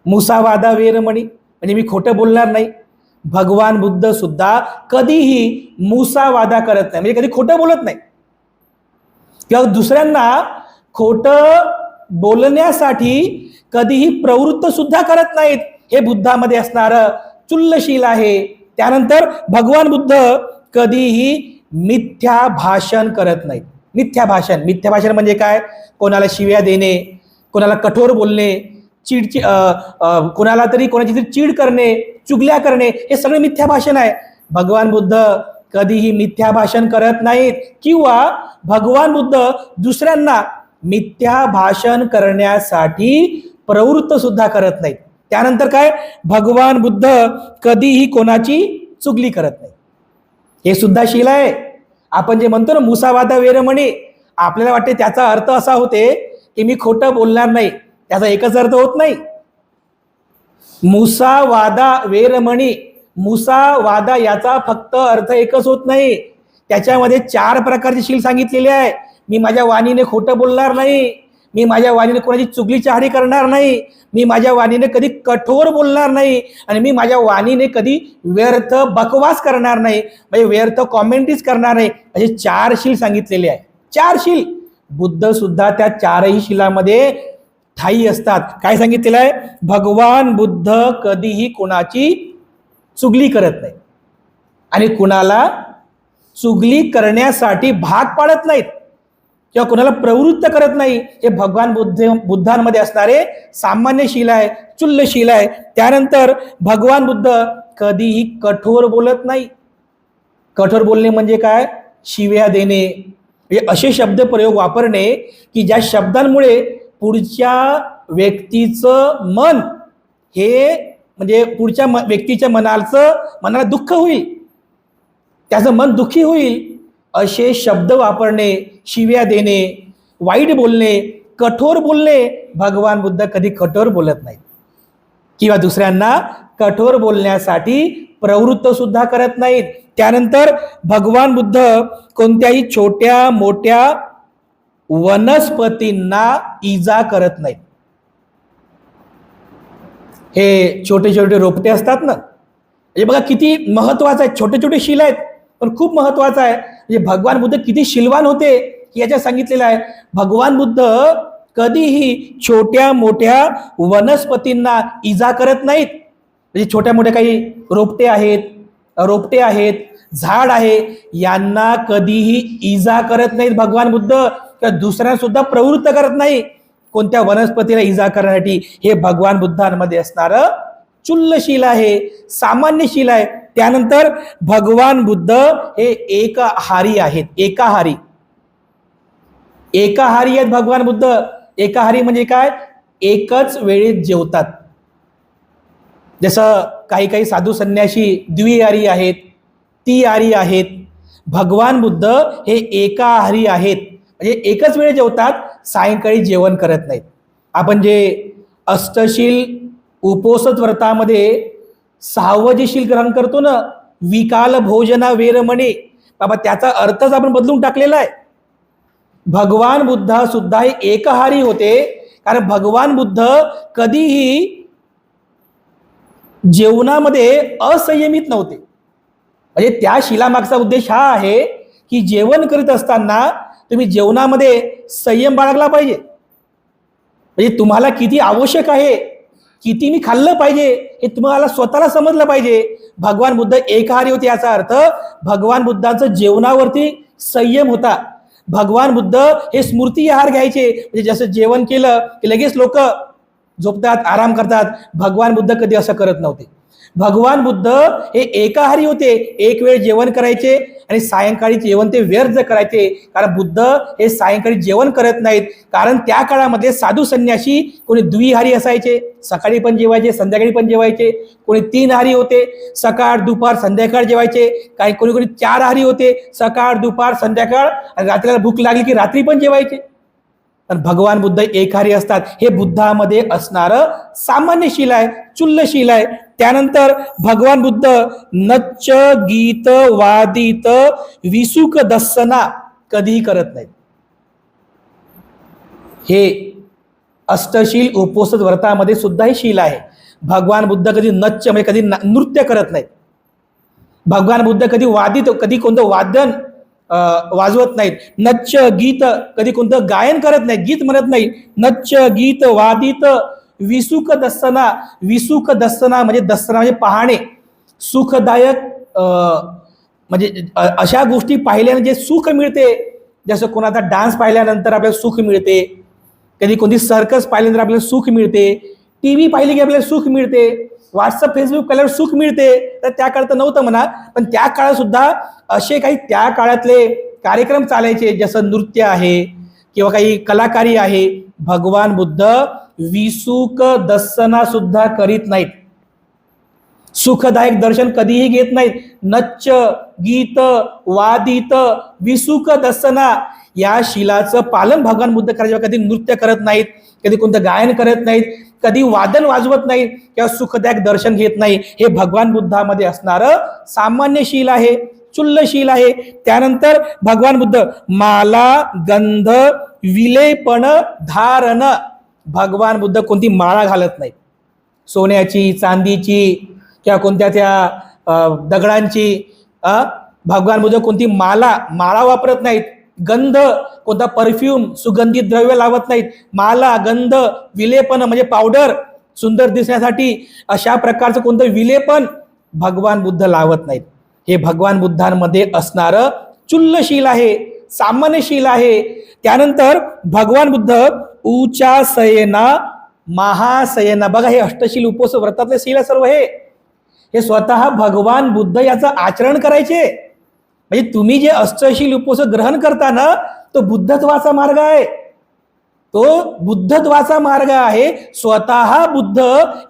मुसावादा वेरमणी, म्हणजे मी खोटं बोलणार नाही. भगवान बुद्ध सुद्धा कधीही मुसावादा करत नाही, म्हणजे कधी खोटं बोलत नाही. किंवा दुसऱ्यांना खोटं बोलण्यासाठी कधीही प्रवृत्त सुद्धा करत नाहीत, हे बुद्धामध्ये असणारं चुल्लशील आहे. त्यानंतर भगवान बुद्ध कधीही मिथ्या भाषण करत नाहीत. मिथ्या भाषण म्हणजे काय? कोणाला शिव्या देणे, कोणाला कठोर बोलणे, कोणाला तरी कोणाची तरी चीड करणे, चुगल्या करणे, हे सगळे मिथ्या भाषण आहे. भगवान बुद्ध कधीही मिथ्या भाषण करत नाहीत किंवा भगवान बुद्ध दुसऱ्यांना मिथ्या भाषण करण्यासाठी प्रवृत्त सुद्धा करत नाहीत. त्यानंतर काय? भगवान बुद्ध कधीही कोणाची चुगली करत नाही. हे सुद्धा शील आहे. आपण जे म्हणतो ना मुसावादा वेरमणी, आपल्याला वाटते त्याचा अर्थ असा होते की मी खोटं बोलणार नाही. त्याचा एकच अर्थ होत नाही. मुसावादा वेरमणी, मुसावादा याचा फक्त अर्थ एकच होत नाही. त्याच्यामध्ये 4 प्रकारचे शील सांगितलेले आहे. मी माझ्या वाणीने खोटं बोलणार नाही, मी माझ्या वाणीने कोणाची चुगली चाहडी करणार नाही, मी माझ्या वाणीने कधी कठोर बोलणार नाही, आणि मी माझ्या वाणीने कधी व्यर्थ बकवास करणार नाही, म्हणजे व्यर्थ कॉमेंट्रीज करणार नाही. असे 4 शील सांगितलेले आहे. 4 शील. बुद्ध सुद्धा त्या 4ही शिलामध्ये ठाई असतात. काय सांगितलेलं आहे? भगवान बुद्ध कधीही कोणाची चुगली करत नाही आणि कुणाला चुगली करण्यासाठी भाग पाडत नाहीत किंवा कुणाला प्रवृत्त करत नाही. हे भगवान बुद्धांमध्ये असणारे सामान्य शील आहे, चुल्लशील आहे. त्यानंतर भगवान बुद्ध कधीही कठोर बोलत नाही. कठोर बोलणे म्हणजे काय? शिव्या देणे, म्हणजे असे शब्द प्रयोग वापरणे की ज्या शब्दांमुळे पुढच्या व्यक्तीचं मन हे म्हणजे पुढच्या व्यक्तीच्या मनाला दुःख होईल, त्याचं मन दुःखी होईल, असे शब्द वापरणे, शिव्या देणे, वाईट बोलणे, कठोर बोलणे. भगवान बुद्ध कधी कठोर बोलत नाहीत किंवा दुसऱ्यांना कठोर बोलण्यासाठी प्रवृत्त सुद्धा करत नाहीत. त्यानंतर भगवान बुद्ध कोणत्याही छोट्या मोठ्या वनस्पतींना इजा करत नाहीत. हे छोटे छोटे रोपटे असतात ना, हे बघा किती महत्वाचं आहे. छोटे छोटे शील आहेत पण खूप महत्वाचं आहे. म्हणजे भगवान बुद्ध किती शीलवान होते याच्यात सांगितलेलं आहे. भगवान बुद्ध कधीही छोट्या मोठ्या वनस्पतींना इजा करत नाहीत. म्हणजे छोट्या मोठ्या काही रोपटे आहेत, झाड आहे, यांना कधीही इजा करत नाहीत भगवान बुद्ध, किंवा दुसऱ्यांना सुद्धा प्रवृत्त करत नाही कोणत्या वनस्पतीला इजा करण्यासाठी. हे भगवान बुद्धांमध्ये असणारं चुल्लशील आहे, सामान्यशील आहे. त्यानंतर भगवान बुद्ध हे एकाहारी आहेत. एकाहारी आहेत भगवान बुद्ध. एकाहारी म्हणजे काय? एकच वेळेत जेवतात. जसं काही साधू संन्यासी द्विहारी आहेत, तिहारी आहेत. भगवान बुद्ध हे एकाहारी आहेत, म्हणजे एकच वेळ जेवतात, सायंकाळी जेवण करत नाहीत. आपण जे अष्टशील उपोषित व्रतामध्ये 6वं जे शील ग्रहण करतो ना, विकाल भोजना वेरमणे, बाबा त्याचा अर्थच आपण बदलून टाकलेला आहे. भगवान बुद्ध सुद्धा हे एकाहारी होते, कारण भगवान बुद्ध कधीही जेवणामध्ये असंयमित नव्हते. म्हणजे त्या शिलामागचा उद्देश हा आहे की जेवण करीत असताना तुम्ही जेवणामध्ये संयम बाळगला पाहिजे. म्हणजे तुम्हाला किती आवश्यक आहे, किती मी खाल्लं पाहिजे, हे तुम्हाला स्वतःला समजलं पाहिजे. भगवान बुद्ध एकाहारी होते, याचा अर्थ भगवान बुद्धांचं जेवणावरती संयम होता. भगवान बुद्ध हे स्मृती आहार घ्यायचे, म्हणजे जसं जेवण केलं की लगेच लोक झोपतात, आराम करतात. भगवान बुद्ध कधी असं करत नव्हते. भगवान बुद्ध हे एकाहारी होते. एक वेळ जेवण करायचे आणि सायंकाळी जेवण ते व्यर्थ करायचे. कारण बुद्ध हे सायंकाळी जेवण करत नाहीत, कारण त्या काळामध्ये साधू संन्यासी कोणी द्विहारी असायचे, सकाळी पण जेवायचे, संध्याकाळी पण जेवायचे. कोणी 3 हारी होते, सकाळ दुपार संध्याकाळ जेवायचे. कोणी 4 हारी होते, सकाळ दुपार संध्याकाळ, आणि रात्रीला भूक लागली की रात्री पण जेवायचे. पण भगवान बुद्ध एकाहारी असतात. हे बुद्धामध्ये असणारं सामान्यशील आहे, चुल्लशील आहे. त्यानंतर भगवान बुद्ध नच्च गीत वादित विसुक दස්සना कधीही करत नाहीत. हे अष्टशील उपोषित व्रतामध्ये सुद्धा हे शील आहे. भगवान बुद्ध कधी नच्च म्हणजे कधी नृत्य करत नाहीत. भगवान बुद्ध कधी कोणतं वादन वाजवत नाहीत. नच्च गीत कधी कोणतं गायन करत नाही, गीत म्हणत नाही. नच्च गीत वादित विसुख दස්සना. विसुख दස්සना म्हणजे दස්සना म्हणजे पाहणे, सुखदायक म्हणजे अशा गोष्टी पाहिल्याने जे सुख मिळते, जसं कोणाचा डान्स पाहिल्यानंतर आपल्याला सुख मिळते, कधी कोणती सर्कस पाहिल्यानंतर आपल्याला सुख मिळते, टीव्ही पाहिली की आपल्याला सुख मिळते, व्हॉट्सअप फेसबुक पाहिल्यावर सुख मिळते. तर त्या काळात नव्हतं म्हणा, पण त्या काळात सुद्धा असे काही त्या काळातले कार्यक्रम चालायचे, जसं नृत्य आहे किंवा काही कलाकारी आहे. भगवान बुद्ध विसुख दස්සना सुद्धा करीत नाहीत, सुखदायक दर्शन कधीही घेत नाहीत. नच्च गीत वादित विसुख दස්සना या शिलाचं पालन भगवान बुद्ध करायचे. कधी नृत्य करत नाहीत, कधी कोणतं गायन करत नाहीत, कधी वादन वाजवत नाहीत किंवा सुखदायक दर्शन घेत नाही. हे भगवान बुद्धामध्ये असणारं सामान्य शील आहे, चुल्लशील आहे. त्यानंतर भगवान बुद्ध माला गंध विलेपण धारण. भगवान बुद्ध कोणती माळा घालत नाहीत, सोन्याची चांदीची किंवा कोणत्या त्या दगडांची. भगवान बुद्ध कोणती माळा वापरत नाहीत. गंध कोणता परफ्यूम सुगंधित द्रव्य लावत नाहीत. माला गंध विलेपन म्हणजे पावडर सुंदर दिसण्यासाठी अशा प्रकारचं कोणतं विलेपन भगवान बुद्ध लावत नाहीत. हे भगवान बुद्धांमध्ये असणारं चुल्लशील आहे, सामान्यशील आहे. त्यानंतर भगवान बुद्ध उचासयना महासयना. बघा हे अष्टशील उपवास व्रतातले शील सर्व हे स्वतः भगवान बुद्ध याचं आचरण करायचे. म्हणजे तुम्ही जे अष्टशील उपवास ग्रहण करता ना, तो बुद्धत्वाचा मार्ग आहे, तो बुद्धत्वाचा मार्ग आहे. स्वतः बुद्ध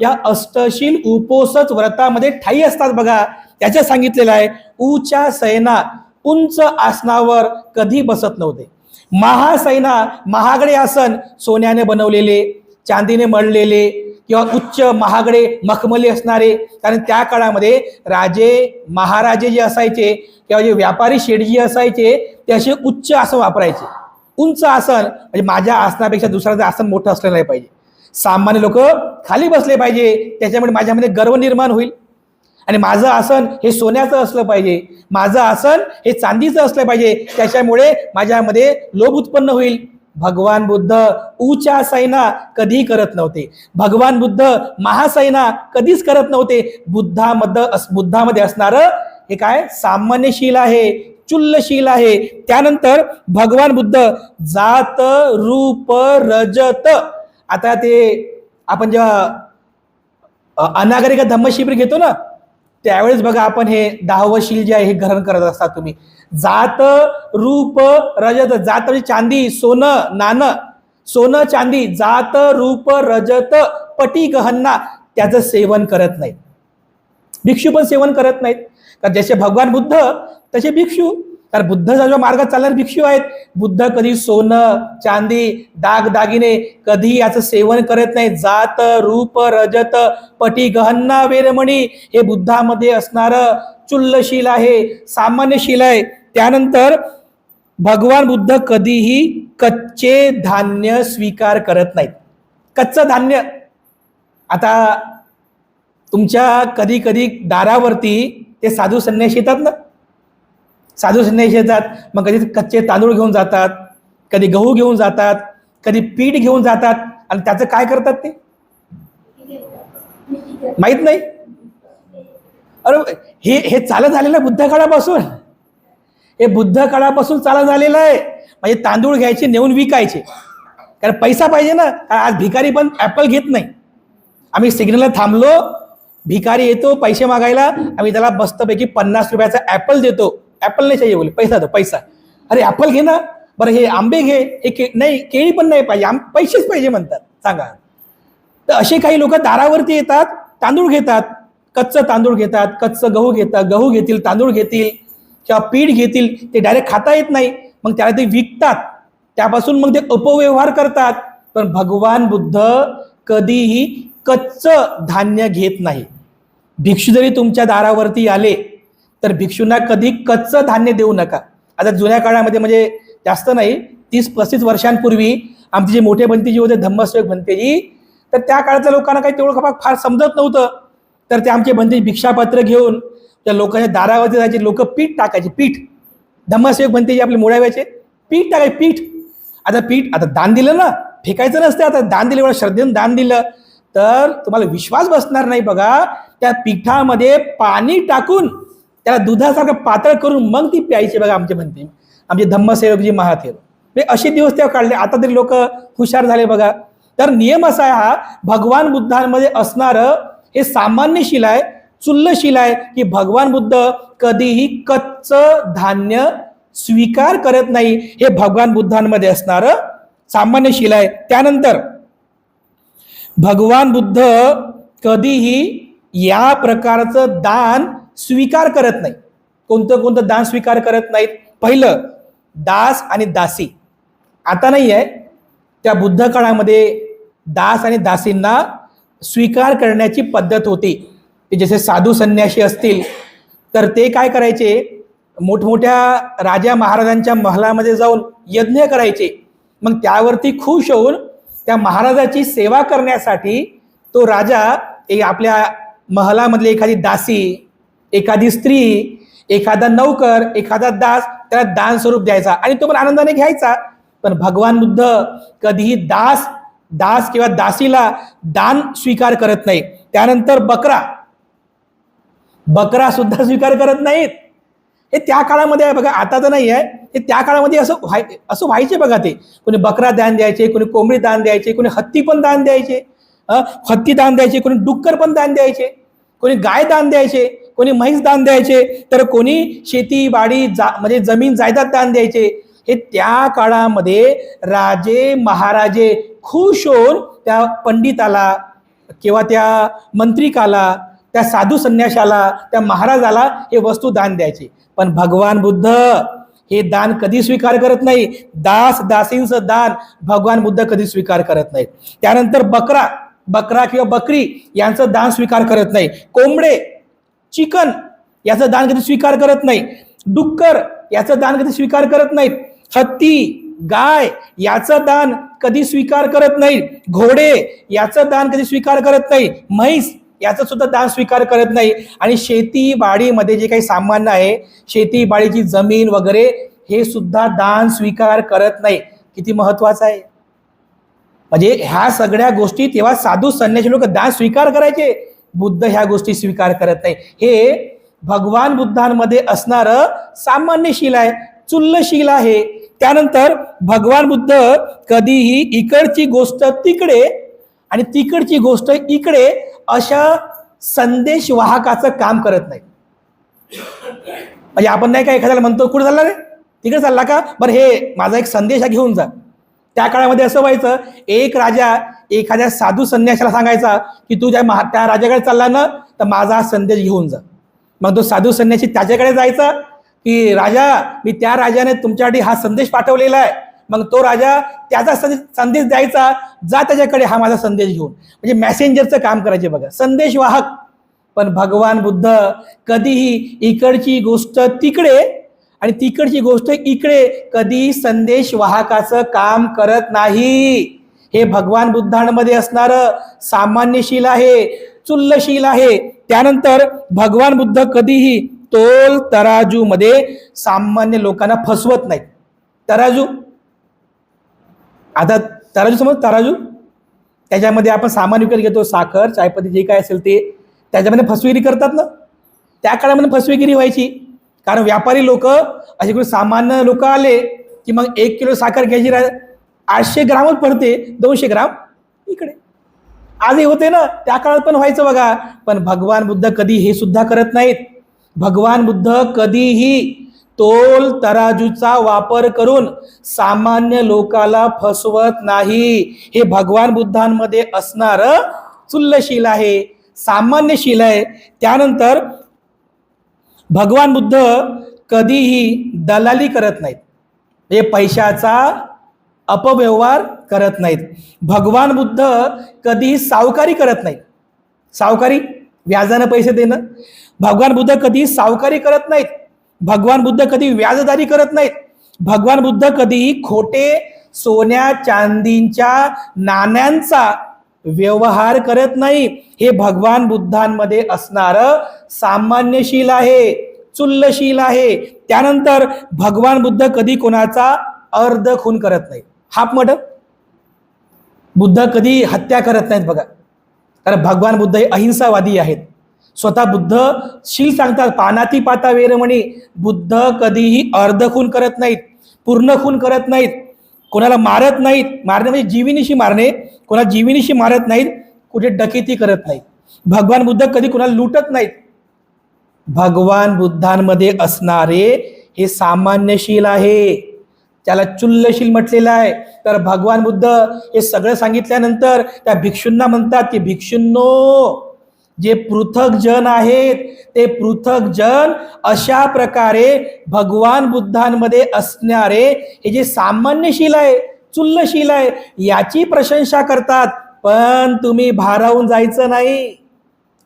या अष्टशील उपवास व्रतामध्ये ठाई असतात. बघा त्याच्या सांगितलेलं आहे, उचासयना उंच आसनावर कधी बसत नव्हते. महासैना महागडे आसन, सोन्याने बनवलेले, चांदीने मळलेले किंवा उच्च महागडे मखमली असणारे. कारण त्या काळामध्ये राजे महाराजे जे असायचे किंवा जे व्यापारी शेठजी असायचे ते असे उच्च आसन वापरायचे. उंच आसन म्हणजे माझ्या आसनापेक्षा दुसऱ्याचं आसन मोठं असलं नाही पाहिजे, सामान्य लोक खाली बसले पाहिजे, त्याच्यामुळे माझ्यामध्ये गर्व निर्माण होईल. आणि माझं आसन हे सोन्याचं असलं पाहिजे, माझं आसन हे चांदीचं असलं पाहिजे, त्याच्यामुळे माझ्यामध्ये लोभ उत्पन्न होईल. भगवान बुद्ध उचासैना कधी करत नव्हते. भगवान बुद्ध महासैना कधीच करत नव्हते. बुद्धामध्ये असणारं हे काय सामान्यशील आहे, चुल्लशील आहे. त्यानंतर भगवान बुद्ध जात रूप रजत. आता ते आपण जेव्हा अनागरिक धम्मशिबिर घेतो ना, त्यावेळेस बघा आपण हे 10वं शील जे आहे हे ग्रहण करत असतात तुम्ही. जात रूप रजत. जात म्हणजे चांदी सोनं नाणं, सोनं चांदी. जात रूप रजत पटी गहना त्याचं सेवन करत नाहीत. भिक्षू पण सेवन करत नाहीत. कारण जसे भगवान बुद्ध तसे भिक्षू, कारण बुद्धाचा जो मार्गात चालणारे भिक्षू आहेत. बुद्ध कधी सोनं चांदी दागिने कधी याचं सेवन करत नाही. जात रूप रजत पटी गहना वेरमणी हे बुद्धामध्ये असणारं चुल्लशील आहे, सामान्यशील आहे. त्यानंतर भगवान बुद्ध कधीही कच्चे धान्य स्वीकार करत नाहीत. कच्चं धान्य, आता तुमच्या कधी कधी दारावरती ते साधू संन्यासी येतात ना, साधू संन्यासी येतात, मग कधी कच्चे तांदूळ घेऊन जातात, कधी गहू घेऊन जातात, कधी पीठ घेऊन जातात. आणि त्याचं काय करतात ते माहित नाही. अरे हे चालत झालेलं बुद्ध काळापासून, हे बुद्ध काळापासून चालत झालेलं आहे. म्हणजे तांदूळ घ्यायचे नेऊन विकायचे, कारण पैसा पाहिजे ना. आज भिकारी पण ऍपल घेत नाही. आम्ही सिग्नलला थांबलो, भिकारी येतो पैसे मागायला, आम्ही त्याला मस्तपैकी 50 रुपयाचा ऍपल देतो. ऍपल नाही चाहिए बोले, पैसा दो पैसा. अरे ऍपल घे ना, बरं हे आंबे घे, हे नाही केळी पण नाही पाहिजे, पैसेच पाहिजे म्हणतात. सांगा. तर असे काही लोक दारावरती येतात, तांदूळ घेतात, कच्चं तांदूळ घेतात, कच्चं गहू घेतात, गहू घेतील, तांदूळ घेतील किंवा पीठ घेतील. ते डायरेक्ट खाता येत नाही, मग त्याला ते विकतात, त्यापासून मग ते अपव्यवहार करतात. पण भगवान बुद्ध कधीही कच्चं धान्य घेत नाही. भिक्षू जरी तुमच्या दारावरती आले तर भिक्षूंना कधी कच्चं धान्य देऊ नका. आता जुन्या काळामध्ये म्हणजे जास्त नाही 30-35 वर्षांपूर्वी आमचे जे मोठे भंतेजी होते, धम्मसेवक भंतेजी, तर त्या काळातल्या लोकांना काही तेवढं फार समजत नव्हतं. तर ते आमचे भंतेजी भिक्षापत्र घेऊन त्या लोकांच्या दारावरती जायचे. लोक पीठ टाकायचे, पीठ धम्मसेवक म्हणते जे आपले मुळाव्याचे पीठ टाकाय पीठ. आता पीठ आता दान दिलं ना, फेकायचं नसतं. आता दान दिलं, एवढं श्रद्धेनं दान दिलं तर तुम्हाला विश्वास बसणार नाही बघा. त्या पिठामध्ये पाणी टाकून त्याला दुधासारखं पातळ करून मग ती प्यायची बघा. आमचे धम्मसेवकजी महाथेर असे दिवस तेव्हा काढले. आता तरी लोक हुशार झाले बघा. तर नियम असा आहे हा भगवान बुद्धांमध्ये असणारं हे सामान्यशील आहे, चुल्लशील आहे की भगवान बुद्ध कधीही कच्च धान्य स्वीकार करत नाही. हे भगवान बुद्धांमध्ये असणारं सामान्यशील आहे. त्यानंतर भगवान बुद्ध कधीही या प्रकारचं दान स्वीकार करत नाही. कोणतं दान स्वीकार करत नाहीत? पहिलं दास आणि दासी. आता नाही आहे, त्या बुद्ध काळामध्ये दास आणि दासींना स्वीकार करण्याची पद्धत होती. ते जसे साधू संन्यासी असतील तर ते काय करायचे, मोठमोठ्या राजा महाराजांच्या महलामध्ये जाऊन यज्ञ करायचे. मग त्यावरती खुश होऊन त्या महाराजाची सेवा करण्यासाठी तो राजा आपल्या महलामधली एखादी दासी, एखादी स्त्री, एखादा नौकर, एखादा दास त्याला दान स्वरूप द्यायचा आणि तो पण आनंदाने घ्यायचा. पण भगवान बुद्ध कधीही दास किंवा दासीला दान स्वीकार करत नाही. त्यानंतर बकरा सुद्धा स्वीकार करत नाहीत. हे त्या काळामध्ये आहे बघा, आता तर नाही आहे. हे त्या काळामध्ये असं व्हायचे बघा. ते कोणी बकरा दान द्यायचे, कोणी कोंबडी दान द्यायचे, कोणी हत्ती पण दान द्यायचे, हत्ती दान द्यायचे, कोणी डुक्कर पण दान द्यायचे, कोणी गाय दान द्यायचे, कोणी म्हैस दान द्यायचे, तर कोणी शेती बाडी म्हणजे जमीन जायदाद दान द्यायचे. हे त्या काळामध्ये राजे महाराजे खुश होऊन त्या पंडिताला किंवा त्या मंत्रिकाला, त्या साधू संन्याशाला, त्या महाराजाला हे वस्तू दान द्यायचे. पण भगवान बुद्ध हे दान कधी स्वीकार करत नाही. दास दासींचं दान भगवान बुद्ध कधी स्वीकार करत नाही. त्यानंतर बकरा किंवा बकरी यांचं दान स्वीकार करत नाही. कोंबडे, चिकन याचं दान कधी स्वीकार करत नाही. डुक्कर याचं दान कधी स्वीकार करत नाहीत. हत्ती, गाय याचं दान कधी स्वीकार करत नाही. घोडे याचं दान कधी स्वीकार करत नाही. म्हैस याचं सुद्धा दान स्वीकार करत नाही. आणि शेती बाडीमध्ये जे काही सामान्य आहे, शेती बाडीची जमीन वगैरे, हे सुद्धा दान स्वीकार करत नाही. किती महत्वाचं आहे. म्हणजे ह्या सगळ्या गोष्टी तेव्हा साधू संन्यासी लोक दान स्वीकार करायचे. बुद्ध ह्या गोष्टी स्वीकार करत नाही. हे भगवान बुद्धांमध्ये असणारं सामान्यशील आहे, चुल्लशील आहे. त्यानंतर भगवान बुद्ध कधीही इकडची गोष्ट तिकडे आणि तिकडची गोष्ट इकडे अशा संदेश वाहकाचं काम करत नाही. म्हणजे आपण नाही का एखाद्याला म्हणतो कुठे चालला रे, तिकडे चालला का, बरं हे माझा एक संदेश घेऊन जा. त्या काळामध्ये असं व्हायचं, एक राजा एखाद्या साधू संन्याशाला सांगायचा की तू त्या राजाकडे चालला ना तर माझा हा संदेश घेऊन जा. मग तो साधू संन्यासी त्याच्याकडे जायचा की राजा मी त्या राजाने तुमच्यासाठी हा संदेश पाठवलेला आहे. मग तो राजा त्याचा संदेश द्यायचा, जा त्याच्याकडे हा माझा संदेश घेऊन. म्हणजे मॅसेंजरचं काम करायचे बघा, संदेशवाहक. पण भगवान बुद्ध कधीही इकडची गोष्ट तिकडे आणि तिकडची गोष्ट इकडे कधी संदेश वाहकाचं काम करत नाही. हे भगवान बुद्धांमध्ये असणारं सामान्यशील आहे, चुल्लशील आहे. त्यानंतर भगवान बुद्ध कधीही तोल तराजू मध्ये सामान्य लोकांना फसवत नाहीत. तराजू, आता तराजू समज, तराजू त्याच्यामध्ये आपण सामान विकत घेतो, साखर, चायपत्ती जे काय असेल ते, त्याच्यामध्ये फसवेगिरी करतात ना. त्या काळामध्ये फसवेगिरी व्हायची, कारण व्यापारी लोक असे कोणी सामान्य लोक आले की मग 1 किलो साखर घ्यायची 800 ग्रामच पडते, 200 ग्राम इकडे. आजही होते ना, त्या काळात पण व्हायचं बघा. पण भगवान बुद्ध कधी हे सुद्धा करत नाहीत. भगवान बुद्ध कधीही तोल तराजूचा वापर करून सामान्य लोकाला फसवत नाही. हे भगवान बुद्धांमध्ये असणारं चुल्लशील आहे, सामान्यशील आहे. त्यानंतर भगवान बुद्ध कधीही दलाली करत नाहीत, म्हणजे पैशाचा अपव्यवहार करत नाहीत. भगवान बुद्ध कधीही सावकारी करत नाहीत. सावकारी, व्याजानं पैसे देणं, भगवान बुद्ध कधी सावकारी करत नाहीत. भगवान बुद्ध कधी व्याजदारी करत नाहीत. भगवान बुद्ध कधीही खोटे सोन्या चांदीच्या नाण्यांचा व्यवहार करत नाही. हे भगवान बुद्धांमध्ये असणारं सामान्यशील आहे, चुल्लशील आहे. त्यानंतर भगवान बुद्ध कधी कोणाचा अर्ध खून करत नाही, हाफ मर्डर. बुद्ध कधी हत्या करत नाहीत बघा, कारण भगवान बुद्ध हे अहिंसावादी आहेत. स्वतः बुद्ध शील सांगतात, पानाती पाता वेरमणी. बुद्ध कधीही अर्ध खून करत नाहीत, पूर्ण खून करत नाहीत, कोणाला मारत नाहीत. मारणे म्हणजे जीविनीशी मारणे, कोणा जीविनीशी मारत नाहीत, कुठे डकेती करत नाहीत. भगवान बुद्ध कधी कोणाला लुटत नाहीत. भगवान बुद्धांमध्ये असणारे हे सामान्यशील आहे, त्याला चुल्लशील म्हटलेलं आहे. तर भगवान बुद्ध हे सगळं सांगितल्यानंतर त्या भिक्षूंना म्हणतात की भिक्षूंनो, जे पृथक जन आहेत ते पृथक जन अशा प्रकारे भगवान बुद्धांमध्ये असणारे हे जे सामान्यशील आहे, चुल्लशील आहे, याची प्रशंसा करतात. पण तुम्ही भारावून जायचं नाही.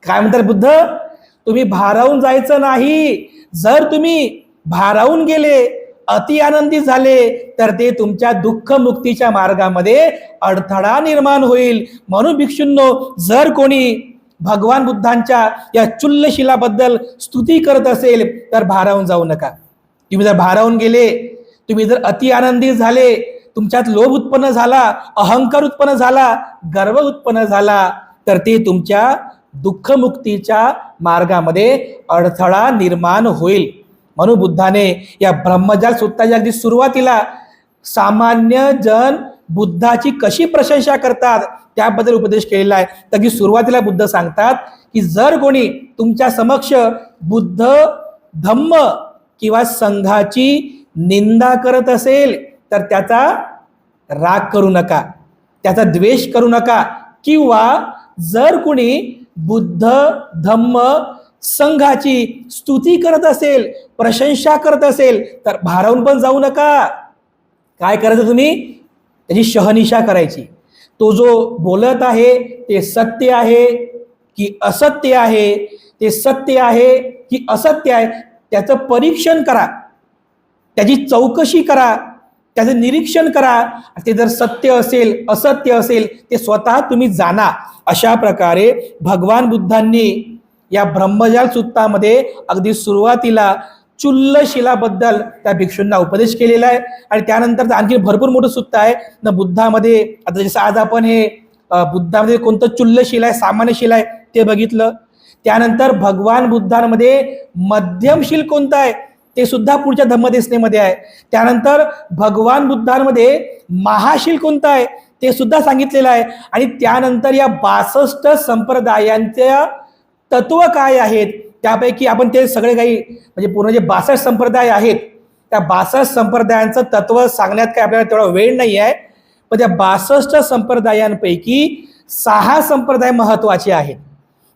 काय म्हणतात बुद्ध? तुम्ही भारावून जायचं नाही. जर तुम्ही भारावून गेले, अति आनंदी झाले, तर ते तुमच्या दुःख मुक्तीच्या मार्गामध्ये अडथळा निर्माण होईल. म्हणून भिक्षूंनो, जर कोणी भगवान बुद्धांच्या या चुल्लशिलाबद्दल स्तुती करत असेल तर भारावून जाऊ नका. तुम्ही जर भारावून गेले, तुम्ही जर अति आनंदी झाले, तुमच्यात लोभ उत्पन्न झाला, अहंकार उत्पन्न झाला, गर्व उत्पन्न झाला, तर ते तुमच्या दुःखमुक्तीच्या मार्गामध्ये अडथळा निर्माण होईल. म्हणून बुद्धाने या ब्रह्मजाल सूत्राच्या अगदी सुरुवातीला सामान्य जन बुद्धाची कशी प्रशंसा करतात त्याबद्दल उपदेश केलेला आहे. तर अगदी सुरुवातीला बुद्ध सांगतात की जर कोणी तुमच्या समक्ष बुद्ध, धम्म किंवा संघाची निंदा करत असेल तर त्याचा राग करू नका, त्याचा द्वेष करू नका. किंवा जर कोणी बुद्ध, धम्म, संघाची स्तुती करत असेल, प्रशंसा करत असेल तर भारावून पण जाऊ नका. काय करायचं? तुम्ही त्याची शहनिशा करायची. तो जो बोलत आहे ते सत्य आहे की असत्य आहे, ते सत्य आहे की असत्य आहे, त्याचं परीक्षण करा, त्याची चौकशी करा, त्याचं निरीक्षण करा. ते जर सत्य असेल, असत्य असेल, ते स्वतः तुम्ही जाणा. अशा प्रकारे भगवान बुद्धांनी या ब्रह्मजाल सूत्रामध्ये अगदी सुरुवातीला चुल्लशिलाबद्दल त्या भिक्षूंना उपदेश केलेला आहे. आणि त्यानंतर आणखी भरपूर मोठं सूत्र आहे ना बुद्धामध्ये. आता जसं आज आपण हे बुद्धामध्ये कोणतं चुल्लशील आहे, सामान्यशील आहे ते बघितलं. त्यानंतर भगवान बुद्धांमध्ये मध्यमशील कोणतं आहे ते सुद्धा पुढच्या धम्मदेशनेमध्ये आहे. त्यानंतर भगवान बुद्धांमध्ये महाशील कोणतं आहे ते सुद्धा सांगितलेलं आहे. आणि त्यानंतर या 62 संप्रदायांच्या तत्व काय आहेत त्यापैकी आपण ते सगळे काही म्हणजे पूर्ण जे 62 संप्रदाय आहेत त्या 62 संप्रदायांचं तत्व सांगण्यात काय आपल्याला तेवढा वेळ नाही आहे. पण त्या 62 संप्रदायांपैकी 6 संप्रदाय महत्वाचे आहेत.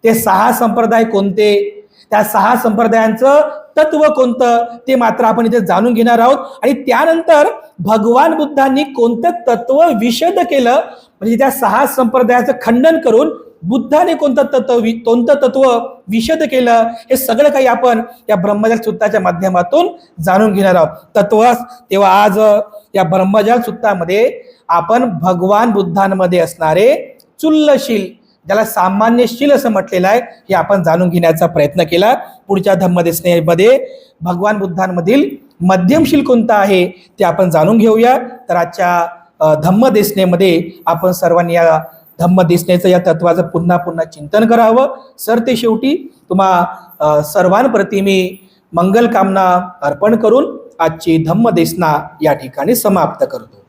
ते 6 संप्रदाय कोणते, त्या 6 संप्रदायांचं तत्व कोणतं ते मात्र आपण इथे जाणून घेणार आहोत. आणि त्यानंतर भगवान बुद्धांनी कोणतं तत्व विशद केलं, म्हणजे त्या 6 संप्रदायाचं खंडन करून बुद्धाने कोणतं तत्व विशद केलं, हे सगळं काही आपण या ब्रह्मजाल सूत्राच्या माध्यमातून जाणून घेणार आहोत. तेव्हा आज या ब्रह्मजाल सूत्रामध्ये आपण भगवान बुद्धांमध्ये असणारे चुल्लशील, ज्याला सामान्यशील असं म्हटलेलं आहे, हे आपण जाणून घेण्याचा प्रयत्न केला. पुढच्या धम्मदेशनेमध्ये भगवान बुद्धांमधील मध्यमशील कोणता आहे ते आपण जाणून घेऊया. तर आजच्या धम्मदेशनेमध्ये आपण सर्वांनी या धम्मदेशनेचं या तत्वाचं पुन्हा पुन्हा चिंतन करावं. सरते शेवटी तुम्हा सर्वांप्रती मी मंगल कामना अर्पण करून आजची धम्मदेशना या ठिकाणी समाप्त करतो.